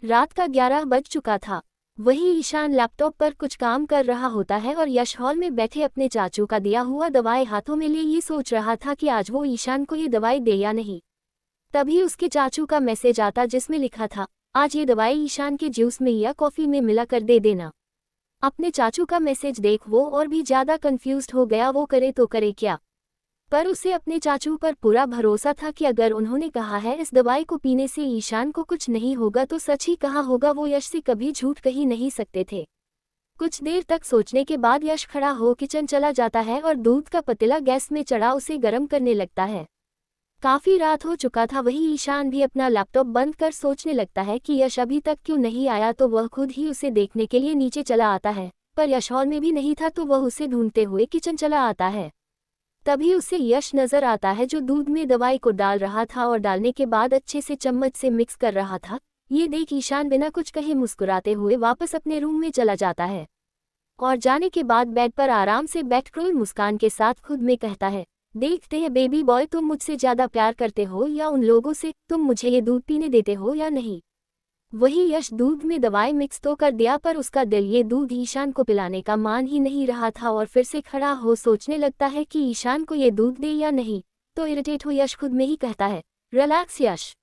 रात का 11 बज चुका था। वही ईशान लैपटॉप पर कुछ काम कर रहा होता है और यश हॉल में बैठे अपने चाचू का दिया हुआ दवाई हाथों में लिए ये सोच रहा था कि आज वो ईशान को ये दवाई दे या नहीं। तभी उसके चाचू का मैसेज आता जिसमें लिखा था, आज ये दवाई ईशान के जूस में या कॉफ़ी में मिला कर दे देना। अपने चाचू का मैसेज देख वो और भी ज़्यादा कंफ्यूज्ड हो गया, वो करे तो करे क्या। पर उसे अपने चाचू पर पूरा भरोसा था कि अगर उन्होंने कहा है इस दवाई को पीने से ईशान को कुछ नहीं होगा तो सच ही कहा होगा, वो यश से कभी झूठ कही नहीं सकते थे। कुछ देर तक सोचने के बाद यश खड़ा हो किचन चला जाता है और दूध का पतीला गैस में चढ़ा उसे गर्म करने लगता है। काफ़ी रात हो चुका था। वही ईशान भी अपना लैपटॉप बंद कर सोचने लगता है कि यश अभी तक क्यों नहीं आया, तो वह खुद ही उसे देखने के लिए नीचे चला आता है, पर यश हॉल में भी नहीं था तो वह उसे ढूंढते हुए किचन चला आता है। तभी उसे यश नजर आता है जो दूध में दवाई को डाल रहा था और डालने के बाद अच्छे से चम्मच से मिक्स कर रहा था। ये देख ईशान बिना कुछ कहे मुस्कुराते हुए वापस अपने रूम में चला जाता है और जाने के बाद बेड पर आराम से बैठकर मुस्कान के साथ खुद में कहता है, देखते हैं बेबी बॉय, तुम मुझसे ज़्यादा प्यार करते हो या उन लोगों से, तुम मुझे ये दूध पीने देते हो या नहीं। वही यश दूध में दवाई मिक्स तो कर दिया पर उसका दिल ये दूध ईशान को पिलाने का मान ही नहीं रहा था और फिर से खड़ा हो सोचने लगता है कि ईशान को ये दूध दे या नहीं। तो इरिटेट हो यश खुद में ही कहता है, रिलैक्स यश,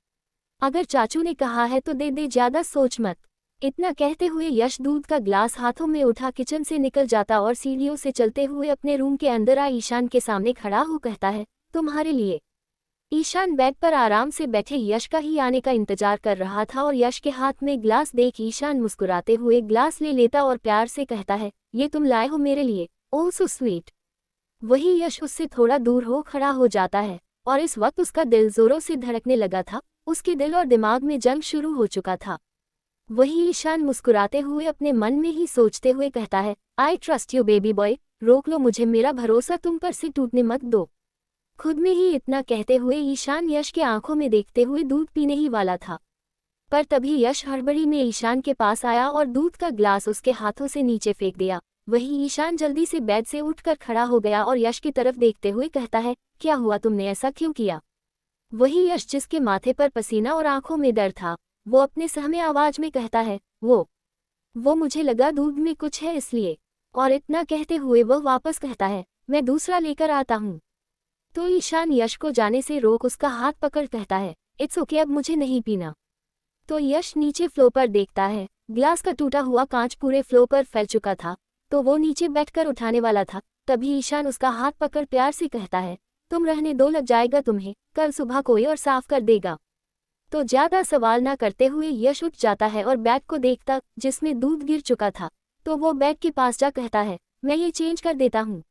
अगर चाचू ने कहा है तो दे दे, ज़्यादा सोच मत। इतना कहते हुए यश दूध का ग्लास हाथों में उठा किचन से निकल जाता और सीढ़ियों से चलते हुए अपने रूम के अंदर आ ईशान के सामने खड़ा हो कहता है, तुम्हारे लिए। ईशान बेड पर आराम से बैठे यश का ही आने का इंतजार कर रहा था और यश के हाथ में ग्लास देख ईशान मुस्कुराते हुए ग्लास ले लेता और प्यार से कहता है, ये तुम लाए हो मेरे लिए, ओह सो स्वीट। वही यश उससे थोड़ा दूर हो खड़ा हो जाता है और इस वक्त उसका दिल जोरों से धड़कने लगा था। उसके दिल और दिमाग में जंग शुरू हो चुका था। वही ईशान मुस्कुराते हुए अपने मन में ही सोचते हुए कहता है, I trust you baby boy, रोक लो मुझे, मेरा भरोसा तुम पर से टूटने मत दो। खुद में ही इतना कहते हुए ईशान यश के आंखों में देखते हुए दूध पीने ही वाला था, पर तभी यश हड़बड़ी में ईशान के पास आया और दूध का ग्लास उसके हाथों से नीचे फेंक दिया। वही ईशान जल्दी से बेड से उठकर खड़ा हो गया और यश की तरफ देखते हुए कहता है, क्या हुआ, तुमने ऐसा क्यों किया। वही यश जिसके माथे पर पसीना और आंखों में डर था, वो अपने सहमे आवाज में कहता है, वो मुझे लगा दूध में कुछ है इसलिए। और इतना कहते हुए वह वापस कहता है, मैं दूसरा लेकर आता हूँ। तो ईशान यश को जाने से रोक उसका हाथ पकड़ कहता है, इट्स ओके, अब मुझे नहीं पीना। तो यश नीचे फ्लोर पर देखता है, ग्लास का टूटा हुआ कांच पूरे फ्लोर पर फैल चुका था, तो वो नीचे बैठकर उठाने वाला था। तभी ईशान उसका हाथ पकड़ प्यार से कहता है, तुम रहने दो, लग जाएगा तुम्हें, कल सुबह कोई और साफ कर देगा। तो ज़्यादा सवाल ना करते हुए यश उठ जाता है और बैग को देखता जिसमें दूध गिर चुका था, तो वो बैग के पास जा कहता है, मैं ये चेंज कर देता हूँ।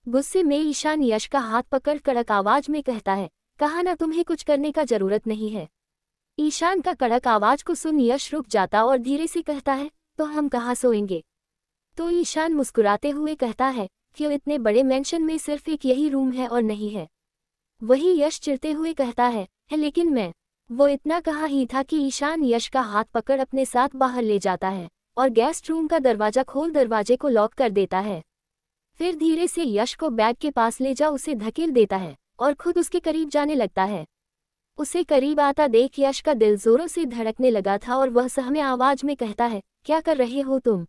गुस्से में ईशान यश का हाथ पकड़ कड़क आवाज में कहता है, कहा ना तुम्हें कुछ करने का जरूरत नहीं है। ईशान का कड़क आवाज को सुन यश रुक जाता और धीरे से कहता है, तो हम कहाँ सोएंगे। तो ईशान मुस्कुराते हुए कहता है, क्यों, इतने बड़े मेंशन में सिर्फ एक यही रूम है और नहीं है। वही यश चिढ़ते हुए कहता है लेकिन मैं। वो इतना कहा ही था कि ईशान यश का हाथ पकड़ अपने साथ बाहर ले जाता है और गेस्ट रूम का दरवाजा खोल दरवाजे को लॉक कर देता है। फिर धीरे से यश को बैग के पास ले जा उसे धकेल देता है और खुद उसके करीब जाने लगता है। उसे करीब आता देख यश का दिल जोरों से धड़कने लगा था और वह सहमे आवाज में कहता है, क्या कर रहे हो तुम।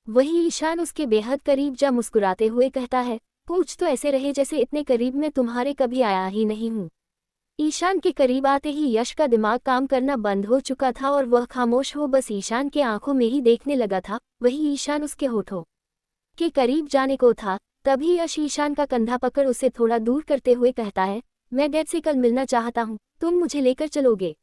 वही ईशान उसके बेहद करीब जा मुस्कुराते हुए कहता है, पूछ तो ऐसे रहे जैसे इतने करीब मैं तुम्हारे कभी आया ही नहीं हूँ। ईशान के करीब आते ही यश का दिमाग काम करना बंद हो चुका था और वह खामोश हो बस ईशान के आंखों में ही देखने लगा था। वही ईशान उसके होठों के करीब जाने को था, तभी यश ईशान का कंधा पकड़ उसे थोड़ा दूर करते हुए कहता है, मैं डैड से कल मिलना चाहता हूँ, तुम मुझे लेकर चलोगे।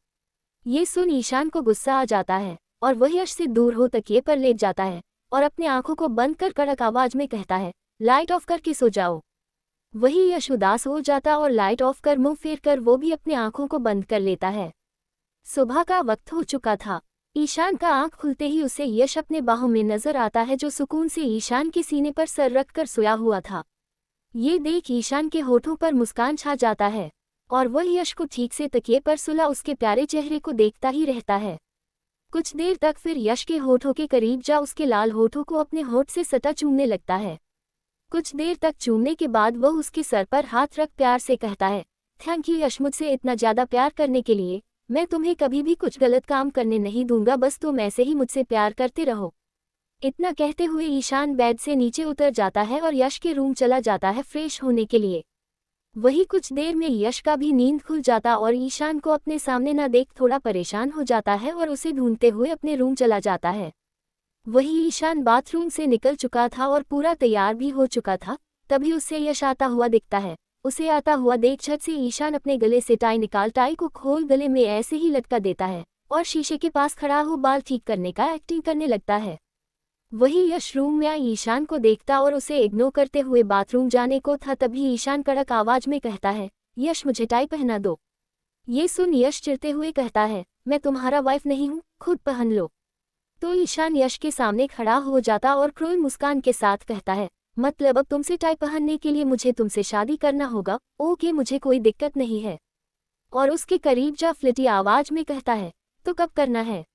ये सुन ईशान को गुस्सा आ जाता है और वह यश से दूर हो तकिए पर लेट जाता है और अपने आंखों को बंद कर कड़क आवाज में कहता है, लाइट ऑफ करके सो जाओ। वही यश उदास हो जाता और लाइट ऑफ कर मुंह फेर कर वो भी अपने आंखों को बंद कर लेता है। सुबह का वक्त हो चुका था। ईशान का आंख खुलते ही उसे यश अपने बाहों में नजर आता है जो सुकून से ईशान के सीने पर सर रख कर सोया हुआ था। ये देख ईशान के होठों पर मुस्कान छा जाता है और वह यश को ठीक से तकिए पर सुला उसके प्यारे चेहरे को देखता ही रहता है। कुछ देर तक फिर यश के होठों के करीब जा उसके लाल होठों को अपने होठ से सटा चूमने लगता है। कुछ देर तक चूमने के बाद वह उसके सर पर हाथ रख प्यार से कहता है, थैंक यू यश, मुझसे इतना ज़्यादा प्यार करने के लिए। मैं तुम्हें कभी भी कुछ गलत काम करने नहीं दूंगा, बस तुम ऐसे ही मुझसे प्यार करते रहो। इतना कहते हुए ईशान बेड से नीचे उतर जाता है और यश के रूम चला जाता है फ्रेश होने के लिए। वही कुछ देर में यश का भी नींद खुल जाता और ईशान को अपने सामने न देख थोड़ा परेशान हो जाता है और उसे ढूंढते हुए अपने रूम चला जाता है। वही ईशान बाथरूम से निकल चुका था और पूरा तैयार भी हो चुका था, तभी उससे यश आता हुआ दिखता है। उसे आता हुआ देख झट से ईशान अपने गले से टाई निकाल टाई को खोल गले में ऐसे ही लटका देता है और शीशे के पास खड़ा हो बाल ठीक करने का एक्टिंग करने लगता है। वही यश रूम में आई ईशान को देखता और उसे इग्नोर करते हुए बाथरूम जाने को था, तभी ईशान कड़क आवाज में कहता है, यश मुझे टाई पहना दो। ये सुन यश चिढ़ते हुए कहता है, मैं तुम्हारा वाइफ नहीं हूँ, खुद पहन लो। तो ईशान यश के सामने खड़ा हो जाता और क्रूर मुस्कान के साथ कहता है, मतलब अब तुमसे टाई पहनने के लिए मुझे तुमसे शादी करना होगा? ओके, मुझे कोई दिक्कत नहीं है। और उसके करीब जा फ्लिटी आवाज में कहता है, तो कब करना है?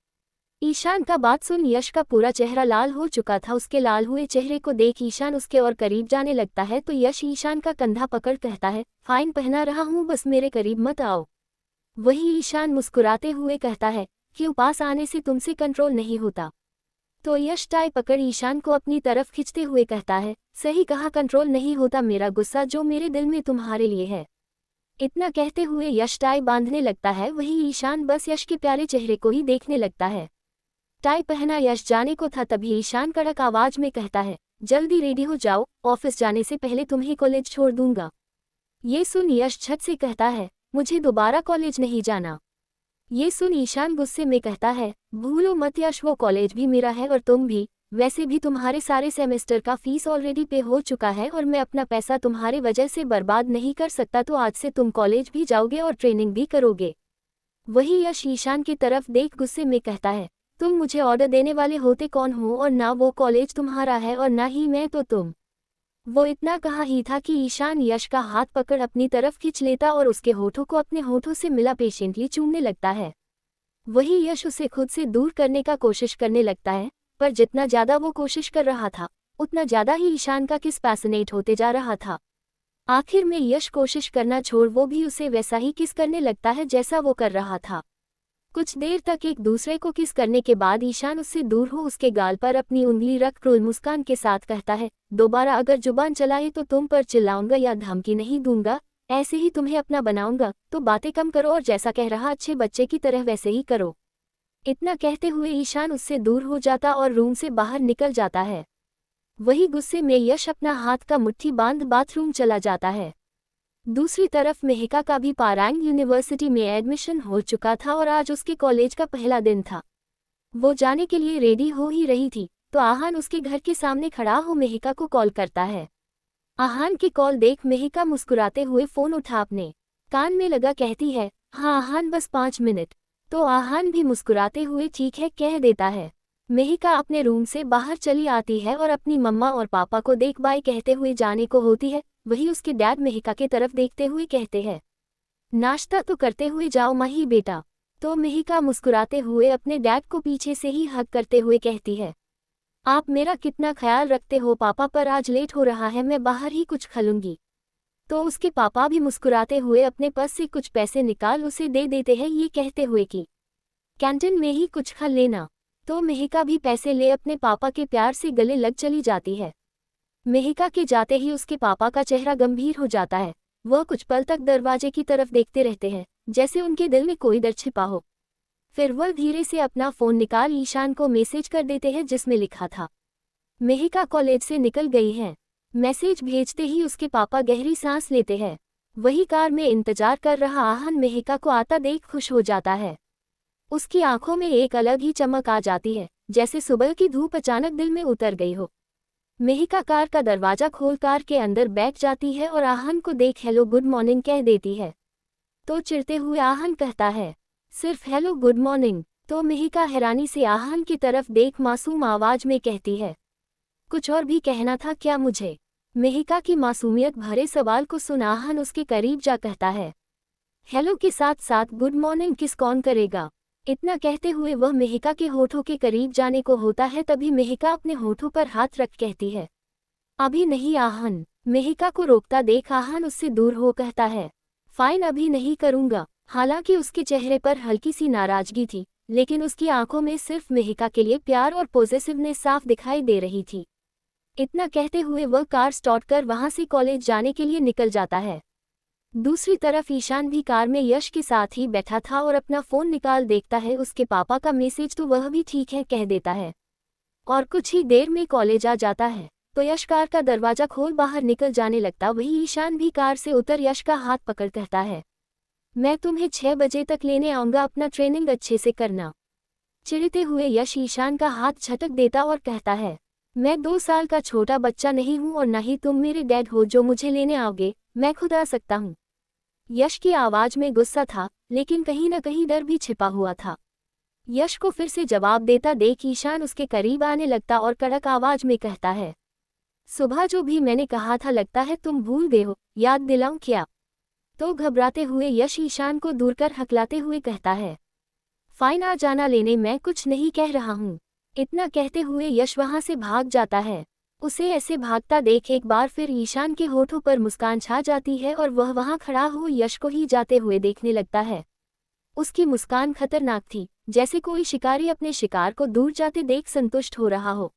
ईशान का बात सुन यश का पूरा चेहरा लाल हो चुका था। उसके लाल हुए चेहरे को देख ईशान उसके और करीब जाने लगता है, तो यश ईशान का कंधा पकड़ कहता है, फाइन, पहना रहा हूँ, बस मेरे करीब मत आओ। वही ईशान मुस्कुराते हुए कहता है, क्यों, पास आने से तुमसे कंट्रोल नहीं होता? तो यश टाई पकड़ ईशान को अपनी तरफ खींचते हुए कहता है, सही कहा, कंट्रोल नहीं होता मेरा गुस्सा जो मेरे दिल में तुम्हारे लिए है। इतना कहते हुए यश टाई बांधने लगता है। वही ईशान बस यश के प्यारे चेहरे को ही देखने लगता है। टाई पहना यश जाने को था, तभी ईशान कड़क आवाज में कहता है, जल्दी रेडी हो जाओ, ऑफिस जाने से पहले तुम्हें कॉलेज छोड़ दूंगा। ये सुन यश झट से कहता है, मुझे दोबारा कॉलेज नहीं जाना। ये सुन ईशान गुस्से में कहता है, भूलो मत यश, वो कॉलेज भी मेरा है और तुम भी। वैसे भी तुम्हारे सारे सेमेस्टर का फीस ऑलरेडी पे हो चुका है और मैं अपना पैसा तुम्हारे वजह से बर्बाद नहीं कर सकता, तो आज से तुम कॉलेज भी जाओगे और ट्रेनिंग भी करोगे। वही यश ईशान की तरफ देख गुस्से में कहता है, तुम मुझे ऑर्डर देने वाले होते कौन हो, और ना वो कॉलेज तुम्हारा है और ना ही मैं, तो तुम। वो इतना कहा ही था कि ईशान यश का हाथ पकड़ अपनी तरफ खींच लेता और उसके होठों को अपने होठों से मिला पेशेंटली चूमने लगता है। वही यश उसे खुद से दूर करने का कोशिश करने लगता है, पर जितना ज्यादा वो कोशिश कर रहा था उतना ज्यादा ही ईशान का किस पैशनेट होते जा रहा था। आखिर में यश कोशिश करना छोड़ वो भी उसे वैसा ही किस करने लगता है जैसा वो कर रहा था। कुछ देर तक एक दूसरे को किस करने के बाद ईशान उससे दूर हो उसके गाल पर अपनी उंगली रख क्रूर मुस्कान के साथ कहता है, दोबारा अगर जुबान चलाए तो तुम पर चिल्लाऊंगा या धमकी नहीं दूंगा, ऐसे ही तुम्हें अपना बनाऊंगा, तो बातें कम करो और जैसा कह रहा अच्छे बच्चे की तरह वैसे ही करो। इतना कहते हुए ईशान उससे दूर हो जाता और रूम से बाहर निकल जाता है। वही गुस्से में यश अपना हाथ का मुट्ठी बांध बाथरूम चला जाता है। दूसरी तरफ मेहिका का भी पारांग यूनिवर्सिटी में एडमिशन हो चुका था और आज उसके कॉलेज का पहला दिन था। वो जाने के लिए रेडी हो ही रही थी, तो आहान उसके घर के सामने खड़ा हो मेहिका को कॉल करता है। आहान की कॉल देख मेहिका मुस्कुराते हुए फोन उठा अपने कान में लगा कहती है, हाँ आहान, बस 5 मिनट। तो आहान भी मुस्कुराते हुए ठीक है कह देता है। मेहिका अपने रूम से बाहर चली आती है और अपनी मम्मा और पापा को देख बाय कहते हुए जाने को होती है। वही उसके डैड मेहिका के तरफ देखते हुए कहते हैं, नाश्ता तो करते हुए जाओ माही बेटा। तो मेहिका मुस्कुराते हुए अपने डैड को पीछे से ही हग करते हुए कहती है, आप मेरा कितना ख्याल रखते हो पापा, पर आज लेट हो रहा है, मैं बाहर ही कुछ खा लूंगी। तो उसके पापा भी मुस्कुराते हुए अपने पर्स से कुछ पैसे निकाल उसे दे देते हैं, ये कहते हुए कि कैंटीन में ही कुछ खा लेना। तो मेहिका भी पैसे ले अपने पापा के प्यार से गले लग चली जाती है। मेहिका के जाते ही उसके पापा का चेहरा गंभीर हो जाता है। वह कुछ पल तक दरवाजे की तरफ देखते रहते हैं, जैसे उनके दिल में कोई डर छिपा हो। फिर वह धीरे से अपना फोन निकाल ईशान को मैसेज कर देते हैं, जिसमें लिखा था, मेहिका कॉलेज से निकल गई है। मैसेज भेजते ही उसके पापा गहरी सांस लेते हैं। वही कार में इंतजार कर रहा आहान मेहिका को आता देख खुश हो जाता है। उसकी आंखों में एक अलग ही चमक आ जाती है, जैसे सुबह की धूप अचानक दिल में उतर गई हो। मेहिका कार का दरवाजा खोल कार के अंदर बैठ जाती है और आहान को देख हेलो गुड मॉर्निंग कह देती है। तो चिढ़ते हुए आहान कहता है, सिर्फ हेलो गुड मॉर्निंग? तो मेहिका हैरानी से आहान की तरफ देख मासूम आवाज में कहती है, कुछ और भी कहना था क्या मुझे? मेहिका की मासूमियत भरे सवाल को सुन आहान उसके करीब जा कहता है, हेलो के साथ साथ गुड मॉर्निंग किस कौन करेगा? इतना कहते हुए वह मेहिका के होठों के करीब जाने को होता है, तभी मेहिका अपने होठों पर हाथ रख कहती है, अभी नहीं आहान। मेहिका को रोकता देख आहान उससे दूर हो कहता है, फाइन, अभी नहीं करूंगा। हालांकि उसके चेहरे पर हल्की सी नाराजगी थी, लेकिन उसकी आंखों में सिर्फ मेहिका के लिए प्यार और पॉजिटिवनेस साफ दिखाई दे रही थी। इतना कहते हुए वह कार स्टार्ट कर वहां से कॉलेज जाने के लिए निकल जाता है। दूसरी तरफ ईशान भी कार में यश के साथ ही बैठा था और अपना फोन निकाल देखता है उसके पापा का मैसेज, तो वह भी ठीक है कह देता है और कुछ ही देर में कॉलेज आ जाता है। तो यश कार का दरवाजा खोल बाहर निकल जाने लगता, वही ईशान भी कार से उतर यश का हाथ पकड़ कहता है, मैं तुम्हें 6 बजे तक लेने आऊंगा, अपना ट्रेनिंग अच्छे से करना। चिढ़ते हुए यश ईशान का हाथ झटक देता और कहता है, मैं 2 साल का छोटा बच्चा नहीं हूं और न ही तुम मेरे डैड हो जो मुझे लेने आओगे, मैं खुद आ सकता हूं। यश की आवाज में गुस्सा था, लेकिन कहीं न कहीं डर भी छिपा हुआ था। यश को फिर से जवाब देता देख ईशान उसके करीब आने लगता और कड़क आवाज में कहता है, सुबह जो भी मैंने कहा था लगता है तुम भूल गए हो, याद दिलाऊं क्या? तो घबराते हुए यश ईशान को दूर कर हकलाते हुए कहता है, फाइन आ जाना लेने, मैं कुछ नहीं कह रहा हूँ। इतना कहते हुए यश वहां से भाग जाता है। उसे ऐसे भागता देख एक बार फिर ईशान के होठों पर मुस्कान छा जाती है और वह वहां खड़ा हो यश को ही जाते हुए देखने लगता है। उसकी मुस्कान खतरनाक थी, जैसे कोई शिकारी अपने शिकार को दूर जाते देख संतुष्ट हो रहा हो।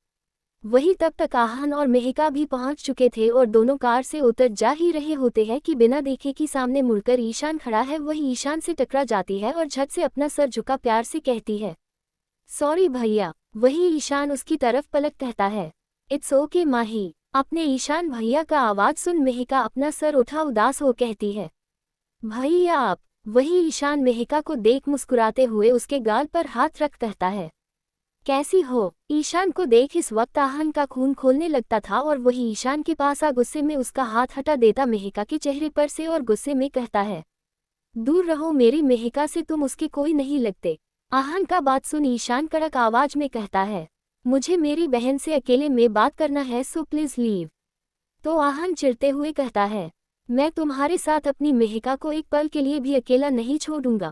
वही तब तक आहान और मेहिका भी पहुंच चुके थे और दोनों कार से उतर जा ही रहे होते हैं कि बिना देखे कि सामने मुड़कर ईशान खड़ा है, वही ईशान से टकरा जाती है और झट से अपना सर झुका प्यार से कहती है, सॉरी भैया। वही ईशान उसकी तरफ पलक कहता है, इट्स ओके माही। अपने ईशान भैया का आवाज सुन मेहिका अपना सर उठा उदास हो कहती है, भैया आप। वही ईशान मेहिका को देख मुस्कुराते हुए उसके गाल पर हाथ रख कहता है, कैसी हो? ईशान को देख इस वक्त आहान का खून खोलने लगता था और वही ईशान के पास आ गुस्से में उसका हाथ हटा देता मेहिका के चेहरे पर से और गुस्से में कहता है, दूर रहो मेरी मेहिका से, तुम उसके कोई नहीं लगते। आहान का बात सुन ईशान कड़क आवाज में कहता है, मुझे मेरी बहन से अकेले में बात करना है, सो प्लीज लीव। तो आहान चिढ़ते हुए कहता है, मैं तुम्हारे साथ अपनी मेहिका को एक पल के लिए भी अकेला नहीं छोड़ूंगा।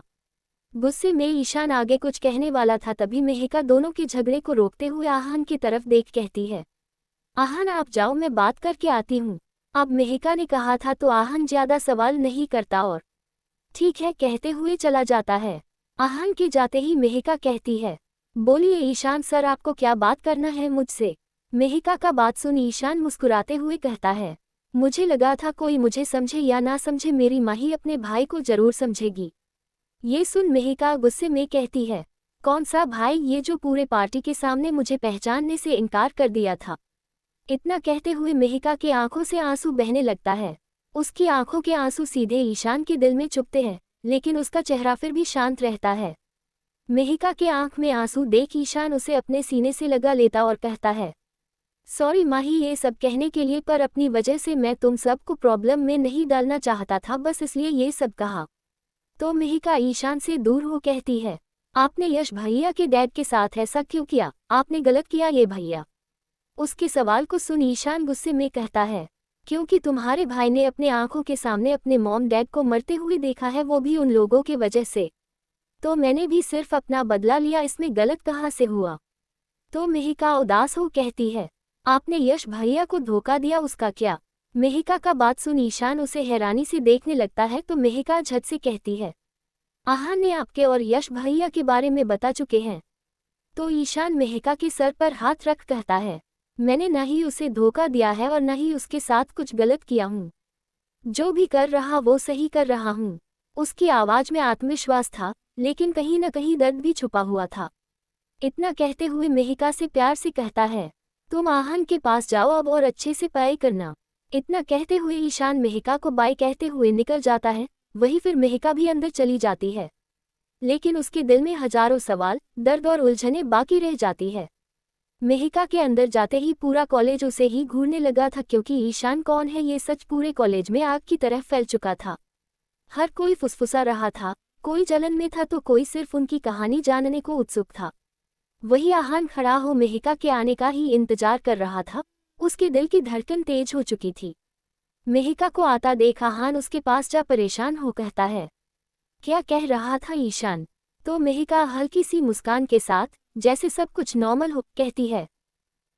गुस्से में ईशान आगे कुछ कहने वाला था, तभी मेहिका दोनों के झगड़े को रोकते हुए आहान की तरफ देख कहती है, आहान आप जाओ, मैं बात करके आती हूँ। अब मेहिका ने कहा था तो आहान ज्यादा सवाल नहीं करता और ठीक है कहते हुए चला जाता है। आहान के जाते ही मेहिका कहती है, बोलिए ईशान सर, आपको क्या बात करना है मुझसे? मेहिका का बात सुन ईशान मुस्कुराते हुए कहता है, मुझे लगा था कोई मुझे समझे या ना समझे, मेरी माँ ही अपने भाई को जरूर समझेगी। ये सुन मेहिका गुस्से में कहती है, कौन सा भाई? ये जो पूरे पार्टी के सामने मुझे पहचानने से इनकार कर दिया था। इतना कहते हुए मेहिका के आंखों से आंसू बहने लगता है। उसकी आंखों के आंसू सीधे ईशान के दिल में चुभते हैं, लेकिन उसका चेहरा फिर भी शांत रहता है। मेहिका के आंख में आंसू देख ईशान उसे अपने सीने से लगा लेता और कहता है, सॉरी माही ये सब कहने के लिए, पर अपनी वजह से मैं तुम सबको प्रॉब्लम में नहीं डालना चाहता था, बस इसलिए ये सब कहा। तो मेहिका ईशान से दूर हो कहती है, आपने यश भैया के डैड के साथ ऐसा क्यों किया? आपने गलत किया ये भैया। उसके सवाल को सुन ईशान गुस्से में कहता है, क्योंकि तुम्हारे भाई ने अपने आंखों के सामने अपने मॉम डैड को मरते हुए देखा है, वो भी उन लोगों के वजह से। तो मैंने भी सिर्फ अपना बदला लिया, इसमें गलत कहाँ से हुआ? तो मेहिका उदास हो कहती है, आपने यश भैया को धोखा दिया, उसका क्या? मेहिका का बात सुन ईशान उसे हैरानी से देखने लगता है, तो मेहिका झट से कहती है, आहान ने आपके और यश भैया के बारे में बता चुके हैं। तो ईशान मेहिका के सर पर हाथ रख कहता है, मैंने न ही उसे धोखा दिया है और न ही उसके साथ कुछ गलत किया हूँ। जो भी कर रहा वो सही कर रहा हूँ। उसकी आवाज में आत्मविश्वास था, लेकिन कहीं न कहीं दर्द भी छुपा हुआ था। इतना कहते हुए मेहिका से प्यार से कहता है, तुम आहान के पास जाओ अब और अच्छे से पढ़ाई करना। इतना कहते हुए ईशान मेहिका को बाय कहते हुए निकल जाता है। वही फिर मेहिका भी अंदर चली जाती है, लेकिन उसके दिल में हजारों सवाल, दर्द और उलझने बाकी रह जाती है। मेहिका के अंदर जाते ही पूरा कॉलेज उसे ही घूरने लगा था, क्योंकि ईशान कौन है ये सच पूरे कॉलेज में आग की तरह फैल चुका था। हर कोई फुसफुसा रहा था, कोई जलन में था तो कोई सिर्फ उनकी कहानी जानने को उत्सुक था। वही आहान खड़ा हो मेहिका के आने का ही इंतजार कर रहा था। उसके दिल की धड़कन तेज हो चुकी थी। मेहिका को आता देख आहान उसके पास जा परेशान हो कहता है, क्या कह रहा था ईशान? तो मेहिका हल्की सी मुस्कान के साथ, जैसे सब कुछ नॉर्मल हो, कहती है,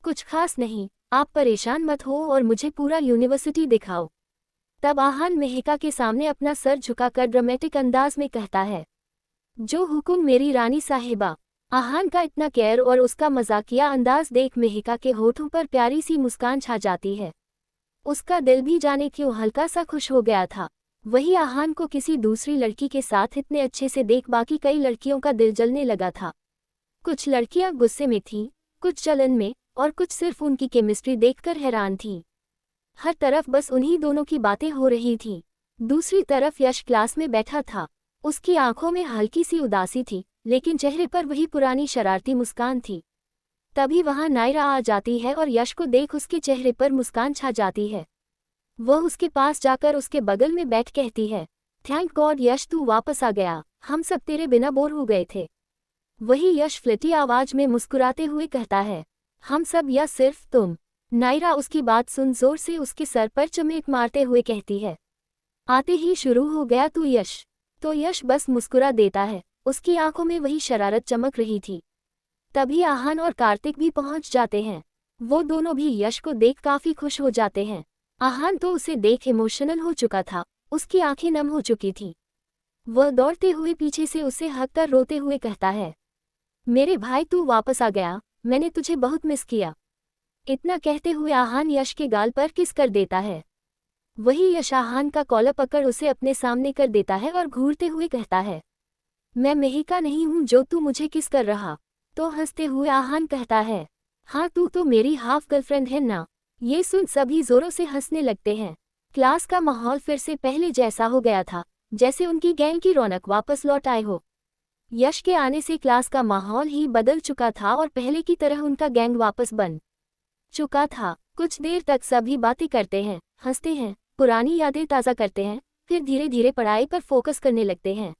कुछ खास नहीं, आप परेशान मत हो और मुझे पूरा यूनिवर्सिटी दिखाओ। तब आहान मेहिका के सामने अपना सर झुकाकर ड्रामेटिक अंदाज में कहता है, जो हुकुम मेरी रानी साहिबा। आहान का इतना केयर और उसका मजाकिया अंदाज देख मेहिका के होठों पर प्यारी सी मुस्कान छा जाती है। उसका दिल भी जाने क्यों हल्का सा खुश हो गया था। वही आहान को किसी दूसरी लड़की के साथ इतने अच्छे से देख बाकी कई लड़कियों का दिल जलने लगा था। कुछ लड़कियां गुस्से में थीं, कुछ जलन में, और कुछ सिर्फ उनकी केमिस्ट्री देखकर हैरान थीं। हर तरफ बस उन्हीं दोनों की बातें हो रही थीं। दूसरी तरफ यश क्लास में बैठा था। उसकी आंखों में हल्की सी उदासी थी, लेकिन चेहरे पर वही पुरानी शरारती मुस्कान थी। तभी वहां नायरा आ जाती है और यश को देख उसके चेहरे पर मुस्कान छा जाती है। वह उसके पास जाकर उसके बगल में बैठ कहती है, थैंक गॉड यश तू वापस आ गया, हम सब तेरे बिना बोर हो गए थे। वही यश फ्लिटी आवाज में मुस्कुराते हुए कहता है, हम सब या सिर्फ तुम। नायरा उसकी बात सुन जोर से उसके सर पर चमेट मारते हुए कहती है, आते ही शुरू हो गया तू यश। तो यश बस मुस्कुरा देता है, उसकी आंखों में वही शरारत चमक रही थी। तभी आहान और कार्तिक भी पहुंच जाते हैं। वो दोनों भी यश को देख काफी खुश हो जाते हैं। आहान तो उसे देख इमोशनल हो चुका था, उसकी आंखें नम हो चुकी थीं। वह दौड़ते हुए पीछे से उसे हक कर रोते हुए कहता है, मेरे भाई तू वापस आ गया, मैंने तुझे बहुत मिस किया। इतना कहते हुए आहान यश के गाल पर किस कर देता है। वही यश आहान का कॉलर पकड़ उसे अपने सामने कर देता है और घूरते हुए कहता है, मैं मेहिका नहीं हूं जो तू मुझे किस कर रहा। तो हंसते हुए आहान कहता है, हाँ तू तो मेरी हाफ गर्लफ्रेंड है ना। ये सुन सभी जोरों से हंसने लगते हैं। क्लास का माहौल फिर से पहले जैसा हो गया था, जैसे उनकी गैंग की रौनक वापस लौट आए हो। यश के आने से क्लास का माहौल ही बदल चुका था और पहले की तरह उनका गैंग वापस बन चुका था। कुछ देर तक सभी बातें करते हैं, हंसते हैं, पुरानी यादें ताज़ा करते हैं, फिर धीरे धीरे पढ़ाई पर फोकस करने लगते हैं।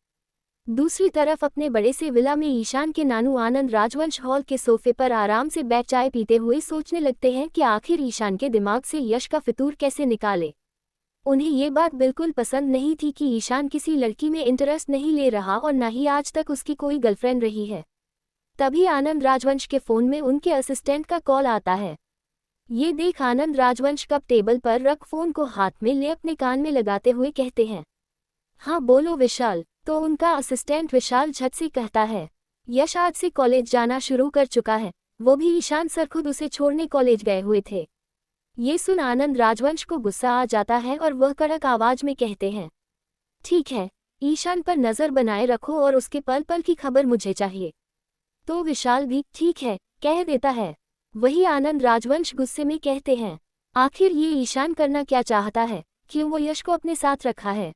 दूसरी तरफ अपने बड़े से विला में ईशान के नानू आनंद राजवंश हॉल के सोफे पर आराम से बैठ चाय पीते हुए सोचने लगते हैं कि आखिर ईशान के दिमाग से यश का फितूर कैसे निकाले। उन्हें ये बात बिल्कुल पसंद नहीं थी कि ईशान किसी लड़की में इंटरेस्ट नहीं ले रहा और न ही आज तक उसकी कोई गर्लफ्रेंड रही है। तभी आनंद राजवंश के फ़ोन में उनके असिस्टेंट का कॉल आता है। ये देख आनंद राजवंश कप टेबल पर रख फ़ोन को हाथ में ले अपने कान में लगाते हुए कहते हैं, हाँ बोलो विशाल। तो उनका असिस्टेंट विशाल झट से कहता है, यश आज से कॉलेज जाना शुरू कर चुका है, वो भी ईशान सर खुद उसे छोड़ने कॉलेज गए हुए थे। ये सुन आनंद राजवंश को गुस्सा आ जाता है और वह कड़क आवाज में कहते हैं, ठीक है, ईशान पर नज़र बनाए रखो और उसके पल पल की खबर मुझे चाहिए। तो विशाल भी ठीक है कह देता है। वही आनंद राजवंश गुस्से में कहते हैं, आखिर ये ईशान करना क्या चाहता है, क्यों वो यश को अपने साथ रखा है।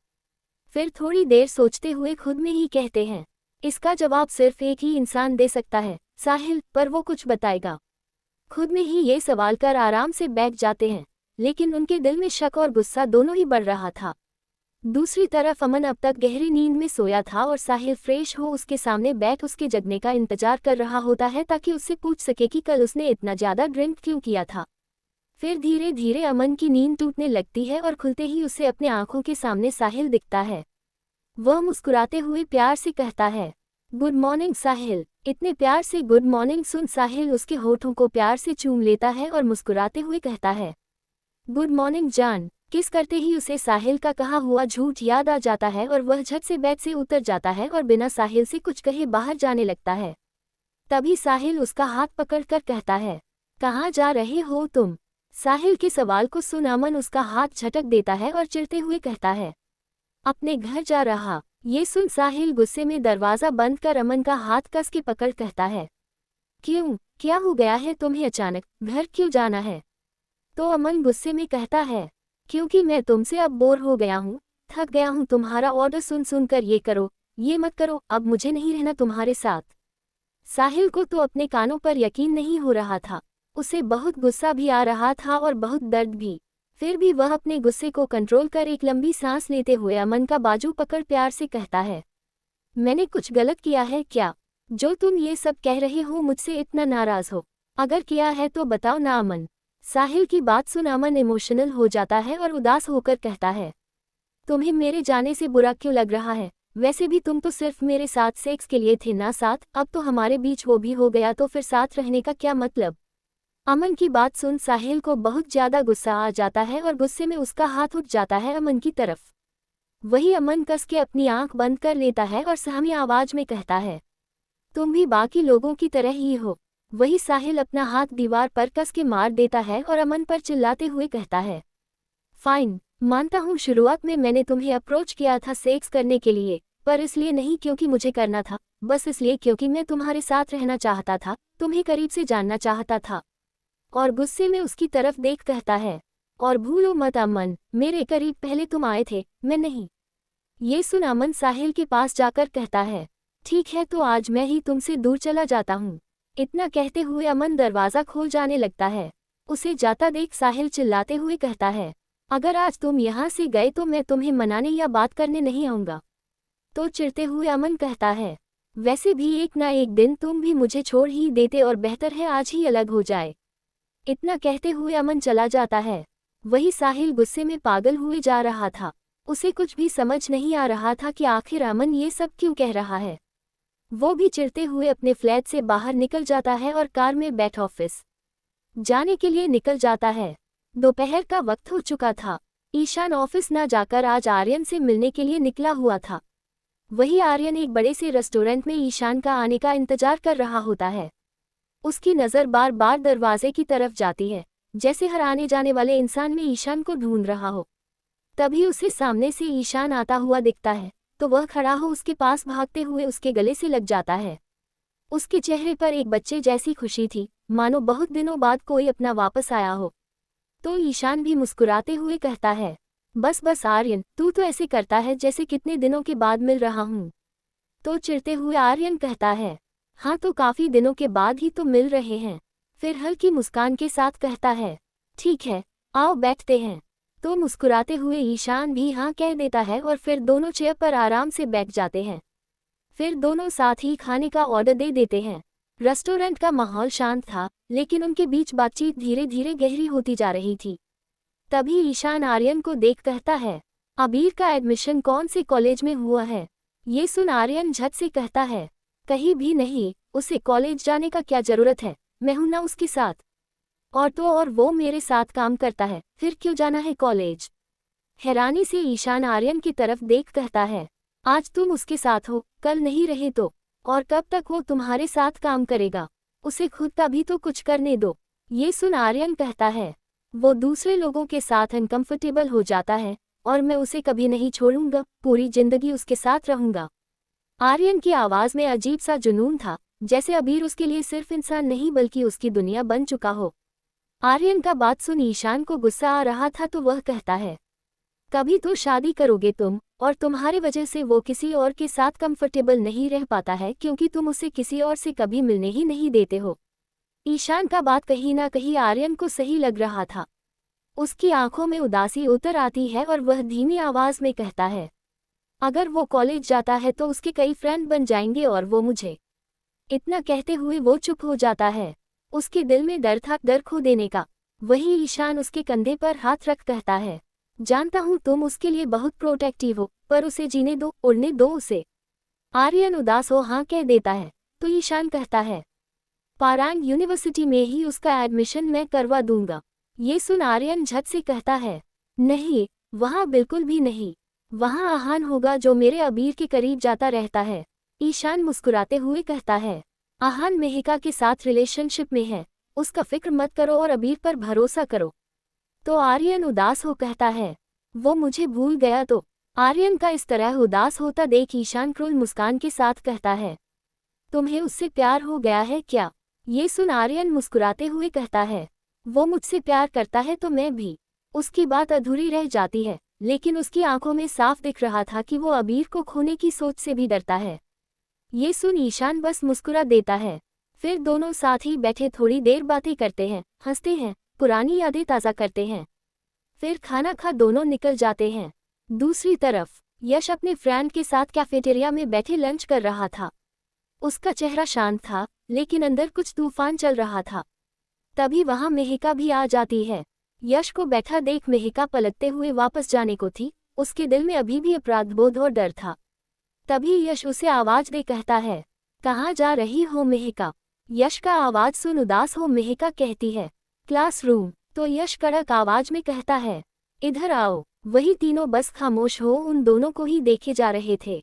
फिर थोड़ी देर सोचते हुए खुद में ही कहते हैं, इसका जवाब सिर्फ एक ही इंसान दे सकता है, साहिल, पर वो कुछ बताएगा। खुद में ही ये सवाल कर आराम से बैठ जाते हैं, लेकिन उनके दिल में शक और गुस्सा दोनों ही बढ़ रहा था। दूसरी तरफ अमन अब तक गहरी नींद में सोया था और साहिल फ्रेश हो उसके सामने बैठ उसके जगने का इंतजार कर रहा होता है ताकि उससे पूछ सके कि कल उसने इतना ज़्यादा ड्रिंक क्यों किया था। फिर धीरे धीरे अमन की नींद टूटने लगती है और खुलते ही उसे अपने आंखों के सामने साहिल दिखता है। वह मुस्कुराते हुए प्यार से कहता है, गुड मॉर्निंग साहिल। इतने प्यार से गुड मॉर्निंग सुन साहिल उसके होठों को प्यार से चूम लेता है और मुस्कुराते हुए कहता है, गुड मॉर्निंग जान। किस करते ही उसे साहिल का कहा हुआ झूठ याद आ जाता है और वह झट से बेड से उतर जाता है और बिना साहिल से कुछ कहे बाहर जाने लगता है। तभी साहिल उसका हाथ पकड़कर कहता है, कहाँ जा रहे हो तुम। साहिल के सवाल को सुन अमन उसका हाथ झटक देता है और चिढ़ते हुए कहता है, अपने घर जा रहा। ये सुन साहिल गुस्से में दरवाज़ा बंद कर अमन का हाथ कस के पकड़ कहता है, क्यों, क्या हो गया है तुम्हें, अचानक घर क्यों जाना है। तो अमन गुस्से में कहता है, क्योंकि मैं तुमसे अब बोर हो गया हूँ, थक गया हूँ तुम्हारा ऑर्डर सुन सुन कर, ये करो ये मत करो, अब मुझे नहीं रहना तुम्हारे साथ। साहिल को तो अपने कानों पर यकीन नहीं हो रहा था, उसे बहुत गुस्सा भी आ रहा था और बहुत दर्द भी। फिर भी वह अपने गुस्से को कंट्रोल कर एक लंबी सांस लेते हुए अमन का बाजू पकड़ प्यार से कहता है, मैंने कुछ गलत किया है क्या, जो तुम ये सब कह रहे हो मुझसे इतना नाराज हो। अगर किया है तो बताओ ना अमन। साहिल की बात सुन अमन इमोशनल हो जाता है और उदास होकर कहता है, तुम्हें मेरे जाने से बुरा क्यों लग रहा है, वैसे भी तुम तो सिर्फ मेरे साथ सेक्स के लिए थे ना साथ, अब तो हमारे बीच वो भी हो गया तो फिर साथ रहने का क्या मतलब। अमन की बात सुन साहिल को बहुत ज्यादा गुस्सा आ जाता है और गुस्से में उसका हाथ उठ जाता है अमन की तरफ। वही अमन कस के अपनी आंख बंद कर लेता है और सहमी आवाज में कहता है, तुम भी बाकी लोगों की तरह ही हो। वही साहिल अपना हाथ दीवार पर कस के मार देता है और अमन पर चिल्लाते हुए कहता है, फाइन, मानता हूँ शुरुआत में मैंने तुम्हें अप्रोच किया था सेक्स करने के लिए, पर इसलिए नहीं क्योंकि मुझे करना था, बस इसलिए क्योंकि मैं तुम्हारे साथ रहना चाहता था, तुम्हें करीब से जानना चाहता था। और गुस्से में उसकी तरफ देख कहता है, और भूलो मत अमन, मेरे करीब पहले तुम आए थे, मैं नहीं। ये सुन अमन साहिल के पास जाकर कहता है, ठीक है तो आज मैं ही तुमसे दूर चला जाता हूँ। इतना कहते हुए अमन दरवाज़ा खोल जाने लगता है। उसे जाता देख साहिल चिल्लाते हुए कहता है, अगर आज तुम यहाँ से गए तो मैं तुम्हें मनाने या बात करने नहीं आऊँगा। तो चिढ़ते हुए अमन कहता है, वैसे भी एक ना एक दिन तुम भी मुझे छोड़ ही देते और बेहतर है आज ही अलग हो जाए। इतना कहते हुए अमन चला जाता है। वही साहिल गुस्से में पागल हुए जा रहा था। उसे कुछ भी समझ नहीं आ रहा था कि आखिर अमन ये सब क्यों कह रहा है। वो भी चिढ़ते हुए अपने फ्लैट से बाहर निकल जाता है और कार में बैठ ऑफिस जाने के लिए निकल जाता है। दोपहर का वक्त हो चुका था। ईशान ऑफिस न जाकर आज आर्यन से मिलने के लिए निकला हुआ था। वही आर्यन एक बड़े से रेस्टोरेंट में ईशान का आने का इंतजार कर रहा होता है। उसकी नज़र बार बार दरवाजे की तरफ जाती है, जैसे हर आने जाने वाले इंसान में ईशान को ढूंढ रहा हो। तभी उसे सामने से ईशान आता हुआ दिखता है, तो वह खड़ा हो उसके पास भागते हुए उसके गले से लग जाता है। उसके चेहरे पर एक बच्चे जैसी खुशी थी, मानो बहुत दिनों बाद कोई अपना वापस आया हो। तो ईशान भी मुस्कुराते हुए कहता है, बस बस आर्यन, तू तो ऐसे करता है जैसे कितने दिनों के बाद मिल रहा हूँ। तो चिढ़ते हुए आर्यन कहता है, हाँ तो काफ़ी दिनों के बाद ही तो मिल रहे हैं। फिर हल्की मुस्कान के साथ कहता है, ठीक है, आओ बैठते हैं। तो मुस्कुराते हुए ईशान भी हाँ कह देता है और फिर दोनों चेयर पर आराम से बैठ जाते हैं। फिर दोनों साथ ही खाने का ऑर्डर दे देते हैं। रेस्टोरेंट का माहौल शांत था, लेकिन उनके बीच बातचीत धीरे धीरे गहरी होती जा रही थी। तभी ईशान आर्यन को देख कहता है, अबीर का एडमिशन कौन से कॉलेज में हुआ है? ये सुन आर्यन झट से कहता है, कहीं भी नहीं, उसे कॉलेज जाने का क्या जरूरत है, मैं हूं ना उसके साथ। और तो और वो मेरे साथ काम करता है, फिर क्यों जाना है कॉलेज? हैरानी से ईशान आर्यन की तरफ देख कहता है, आज तुम उसके साथ हो, कल नहीं रहे तो? और कब तक वो तुम्हारे साथ काम करेगा? उसे खुद का भी तो कुछ करने दो। ये सुन आर्यन कहता है, वो दूसरे लोगों के साथ अनकंफर्टेबल हो जाता है और मैं उसे कभी नहीं छोड़ूंगा, पूरी जिंदगी उसके साथ रहूंगा। आर्यन की आवाज में अजीब सा जुनून था, जैसे अबीर उसके लिए सिर्फ इंसान नहीं बल्कि उसकी दुनिया बन चुका हो। आर्यन का बात सुन ईशान को गुस्सा आ रहा था तो वह कहता है, कभी तो शादी करोगे तुम, और तुम्हारे वजह से वो किसी और के साथ कंफर्टेबल नहीं रह पाता है क्योंकि तुम उसे किसी और से कभी मिलने ही नहीं देते हो। ईशान का बात कहीं ना कहीं आर्यन को सही लग रहा था। उसकी आंखों में उदासी उतर आती है और वह धीमी आवाज में कहता है, अगर वो कॉलेज जाता है तो उसके कई फ्रेंड बन जाएंगे और वो मुझे। इतना कहते हुए वो चुप हो जाता है। उसके दिल में डर था, डर खो देने का। वही ईशान उसके कंधे पर हाथ रख कहता है, जानता हूँ तुम उसके लिए बहुत प्रोटेक्टिव हो, पर उसे जीने दो, उड़ने दो उसे। आर्यन उदास हो हाँ कह देता है, तो ईशान कहता है, पारांग यूनिवर्सिटी में ही उसका एडमिशन मैं करवा दूंगा। ये सुन आर्यन झट से कहता है, नहीं, वहाँ बिल्कुल भी नहीं। वहाँ आहान होगा जो मेरे अबीर के करीब जाता रहता है। ईशान मुस्कुराते हुए कहता है, आहान मेहिका के साथ रिलेशनशिप में है, उसका फिक्र मत करो और अबीर पर भरोसा करो। तो आर्यन उदास हो कहता है, वो मुझे भूल गया तो? आर्यन का इस तरह उदास होता देख ईशान क्रूर मुस्कान के साथ कहता है, तुम्हें उससे प्यार हो गया है क्या? ये सुन आर्यन मुस्कुराते हुए कहता है, वो मुझसे प्यार करता है तो मैं भी। उसकी बात अधूरी रह जाती है, लेकिन उसकी आंखों में साफ दिख रहा था कि वो अबीर को खोने की सोच से भी डरता है। ये सुन ईशान बस मुस्कुरा देता है। फिर दोनों साथ ही बैठे थोड़ी देर बातें करते हैं, हंसते हैं, पुरानी यादें ताज़ा करते हैं। फिर खाना खा दोनों निकल जाते हैं। दूसरी तरफ यश अपने फ्रेंड के साथ कैफेटेरिया में बैठे लंच कर रहा था। उसका चेहरा शांत था, लेकिन अंदर कुछ तूफान चल रहा था। तभी वहां मेहिका भी आ जाती है। यश को बैठा देख मेहिका पलटते हुए वापस जाने को थी, उसके दिल में अभी भी अपराधबोध और डर था। तभी यश उसे आवाज दे कहता है, कहाँ जा रही हो मेहिका? यश का आवाज सुन उदास हो मेहिका कहती है, क्लासरूम। तो यश कड़क आवाज में कहता है, इधर आओ। वही तीनों बस खामोश हो उन दोनों को ही देखे जा रहे थे।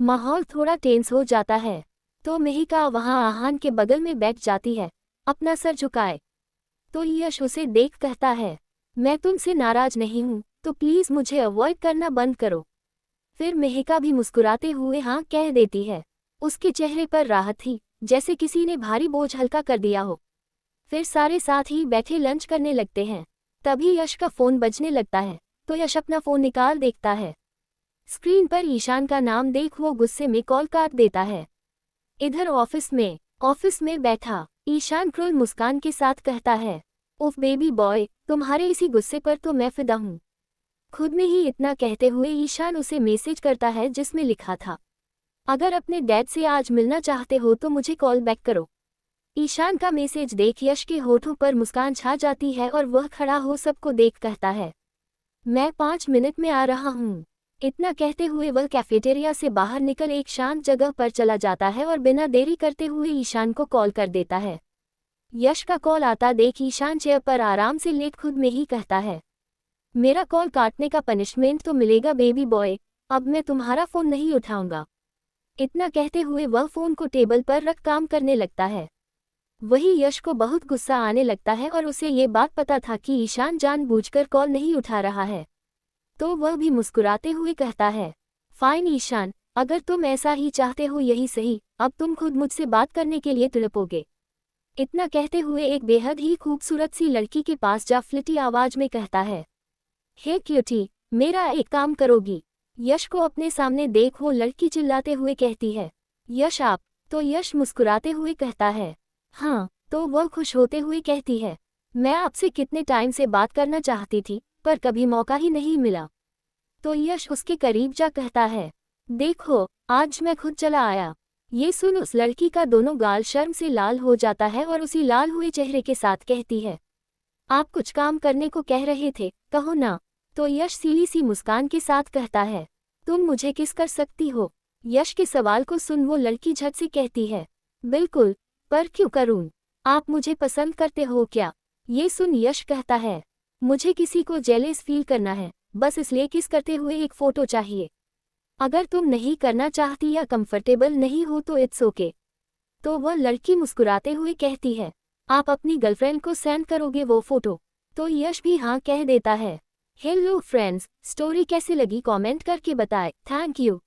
माहौल थोड़ा टेंस हो जाता है। तो मेहिका वहां आहान के बगल में बैठ जाती है, अपना सर झुकाए। तो यश उसे देख कहता है, मैं तुमसे नाराज नहीं हूं, तो प्लीज मुझे अवॉइड करना बंद करो। फिर मेहिका भी मुस्कुराते हुए हाँ कह देती है। उसके चेहरे पर राहत थी, जैसे किसी ने भारी बोझ हल्का कर दिया हो। फिर सारे साथ ही बैठे लंच करने लगते हैं। तभी यश का फोन बजने लगता है, तो यश अपना फोन निकाल देखता है। स्क्रीन पर ईशान का नाम देख वो गुस्से में कॉल काट देता है। इधर ऑफिस में बैठा ईशान क्रूर मुस्कान के साथ कहता है, उफ बेबी बॉय, तुम्हारे इसी गुस्से पर तो मैं फिदा हूँ। खुद में ही इतना कहते हुए ईशान उसे मैसेज करता है जिसमें लिखा था, अगर अपने डैड से आज मिलना चाहते हो तो मुझे कॉल बैक करो। ईशान का मैसेज देख यश के होठों पर मुस्कान छा जाती है और वह खड़ा हो सबको देख कहता है, मैं 5 मिनट में आ रहा हूँ। इतना कहते हुए वह कैफेटेरिया से बाहर निकल एक शांत जगह पर चला जाता है और बिना देरी करते हुए ईशान को कॉल कर देता है। यश का कॉल आता देख ईशान चेयर पर आराम से लेट खुद में ही कहता है, मेरा कॉल काटने का पनिशमेंट तो मिलेगा बेबी बॉय, अब मैं तुम्हारा फोन नहीं उठाऊंगा। इतना कहते हुए वह फोन को टेबल पर रख काम करने लगता है। वही यश को बहुत गुस्सा आने लगता है और उसे ये बात पता था कि ईशान जानबूझकर कॉल नहीं उठा रहा है। तो वह भी मुस्कुराते हुए कहता है, फाइन ईशान, अगर तुम ऐसा ही चाहते हो यही सही, अब तुम खुद मुझसे बात करने के लिए तड़पोगे। इतना कहते हुए एक बेहद ही खूबसूरत सी लड़की के पास जा फ्लिटी आवाज में कहता है, हे क्यूटी, मेरा एक काम करोगी? यश को अपने सामने देख वो लड़की चिल्लाते हुए कहती है, यश आप? तो यश मुस्कुराते हुए कहता है, हाँ। तो वह खुश होते हुए कहती है, मैं आपसे कितने टाइम से बात करना चाहती थी, पर कभी मौका ही नहीं मिला। तो यश उसके करीब जा कहता है, देखो, आज मैं खुद चला आया। ये सुन उस लड़की का दोनों गाल शर्म से लाल हो जाता है और उसी लाल हुए चेहरे के साथ कहती है, आप कुछ काम करने को कह रहे थे, कहो ना। तो यश सीली सी मुस्कान के साथ कहता है, तुम मुझे किस कर सकती हो? यश के सवाल को सुन वो लड़की झट से कहती है, बिल्कुल, पर क्यों करूं? आप मुझे पसंद करते हो क्या? ये सुन यश कहता है, मुझे किसी को जेलस फील करना है, बस इसलिए किस करते हुए एक फोटो चाहिए। अगर तुम नहीं करना चाहती या कंफर्टेबल नहीं हो तो इट्स ओके। तो वह लड़की मुस्कुराते हुए कहती है, आप अपनी गर्लफ्रेंड को सेंड करोगे वो फोटो? तो यश भी हाँ कह देता है। हेलो फ्रेंड्स, स्टोरी कैसी लगी कमेंट करके बताएं। Thank you.